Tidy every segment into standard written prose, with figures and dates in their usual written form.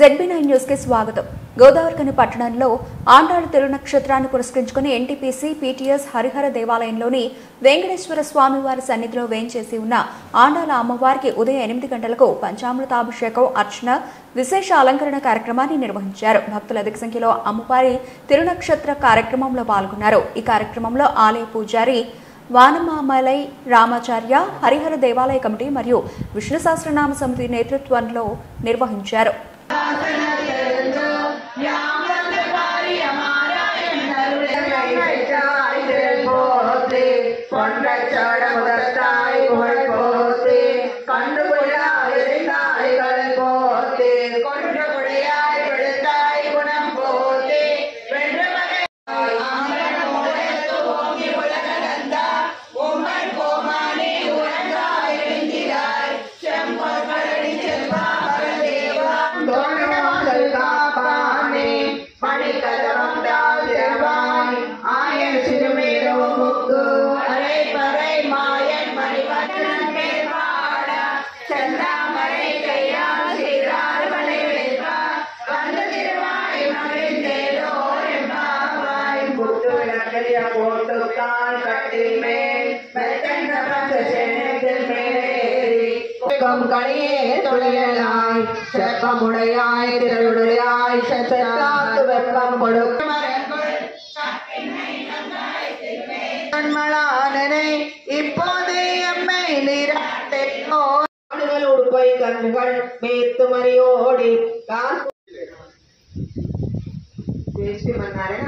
ZB9 news కి స్వాగతం. గోదావరిఖని పట్టణంలో ఆండాళ తిరునక్షత్రాన్ని పురస్కరించుకుని ఎన్టీపీసీ పీటీఎస్ హరిహర దేవాలయంలోని వెంకటేశ్వర స్వామివారి సన్నిధిలో వేంచేసి ఉన్న ఆండాళ అమ్మవారికి ఉదయం 8 గంటలకు పంచామృతాభిషేకం, అర్చన, విశేష అలంకరణ కార్యక్రమాన్ని నిర్వహించారు. భక్తులు అధిక సంఖ్యలో అమ్మవారి తిరునక్షత్ర కార్యక్రమంలో పాల్గొన్నారు. ఈ కార్యక్రమంలో ఆలయ పూజారి వానమామలై రామాచార్య, హరిహర దేవాలయ కమిటీ మరియు విష్ణు సహస్రనామ సమితి నేతృత్వంలో నిర్వహించారు.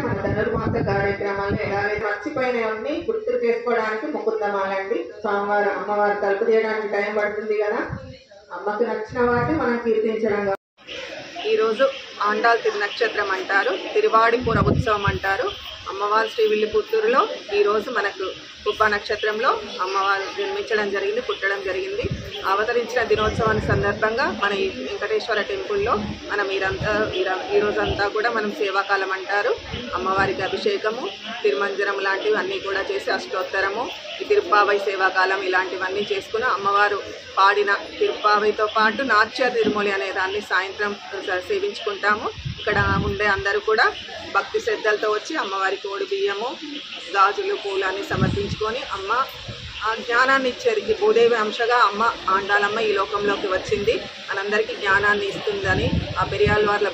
మన ధనుర్మాస కార్యక్రమాలు ఎలాగైతే మర్చిపోయినవన్నీ గుర్తు చేసుకోవడానికి ముకుందమాలండి. సోమవారం అమ్మవారు తలుపు తీయడానికి టైం పడుతుంది కదా, అమ్మకు నచ్చిన వాటిని మనం కీర్తించడం. ఈరోజు ఆండాళ తిరునక్షత్రం అంటారు, తిరువాడిపుర ఉత్సవం అంటారు. అమ్మవారు శ్రీవిల్లిపుత్తూరులో ఈరోజు మనకు పుబ్బ నక్షత్రంలో అమ్మవారు జన్మించడం జరిగింది, పుట్టడం జరిగింది. అవతరించిన దినోత్సవాన్ని సందర్భంగా మన ఈ వెంకటేశ్వర టెంపుల్లో మనం ఈరోజంతా కూడా మనం సేవాకాలం అంటారు. అమ్మవారికి అభిషేకము, తిరుమంజనం లాంటివి అన్నీ కూడా చేసి అష్టోత్తరము, ఈ తిరుప్పావై సేవాకాలం ఇలాంటివన్నీ చేసుకుని అమ్మవారు పాడిన తిరుప్పావైతో పాటు నాట్య తిరుమలి అనే దాన్ని సాయంత్రం సేవించుకుంటాము. ఇక్కడ ఉండే అందరూ కూడా భక్తి శ్రద్ధలతో వచ్చి అమ్మవారికి ఓడి బియ్యము, గాజులు, పూలు అన్ని సమర్పించుకొని అమ్మ ఆ జ్ఞానాన్ని ఇచ్చేది. భూదేవి అంశగా అమ్మ ఆండాళమ్మ ఈ లోకంలోకి వచ్చింది, మనందరికీ జ్ఞానాన్ని ఇస్తుందని ఆ పెరియాళ్వార్ల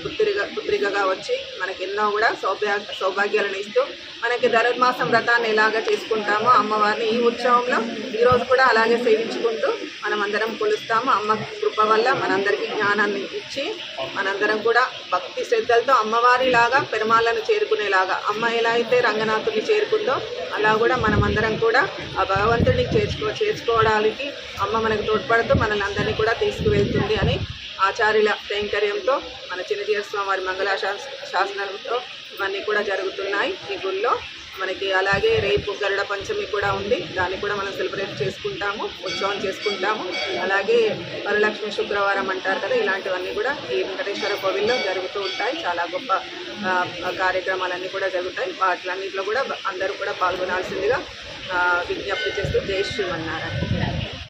పుత్రికగా వచ్చి మనకి ఎన్నో కూడా సౌభాగ్యాలను ఇస్తూ మనకి ధనుర్మాసం వ్రతాన్ని ఎలాగ చేసుకుంటామో అమ్మవారిని ఈ ఉత్సవంలో ఈరోజు కూడా అలాగే సేవించుకుంటూ మనం అందరం కొలుస్తాము. అమ్మ కృప వల్ల మనందరికీ జ్ఞానాన్ని ఇచ్చి మనందరం కూడా భక్తి శ్రద్ధలతో అమ్మవారిలాగా పెరుమాళ్ళను చేరుకునేలాగా అమ్మ ఎలా అయితే రంగనాథుని చేరుకుందో అలా కూడా మనమందరం కూడా ఆ భగవంతుడిని చేర్చుకోవడానికి అమ్మ మనకు తోడ్పడుతూ మనల్ని అందరినీ కూడా తీసుకువెళ్తుంది అని ఆచార్యుల కైంకర్యంతో మన చిన్నజీవ స్వామి వారి మంగళ శాసనంతో ఇవన్నీ కూడా జరుగుతున్నాయి ఈ గుళ్ళో మనకి. అలాగే రేపు గరుడ పంచమి కూడా ఉంది, దాన్ని కూడా మనం సెలబ్రేట్ చేసుకుంటాము, ఉత్సవం చేసుకుంటాము. అలాగే వరలక్ష్మి శుక్రవారం అంటారు కదా, ఇలాంటివన్నీ కూడా ఈ వెంకటేశ్వర కోవిల్లో జరుగుతూ ఉంటాయి. చాలా గొప్ప కార్యక్రమాలన్నీ కూడా జరుగుతాయి. వాటిలన్నింటిలో కూడా అందరూ కూడా పాల్గొనాల్సిందిగా విజ్ఞప్తి చేస్తూ జై శ్రీమన్నారాయణ.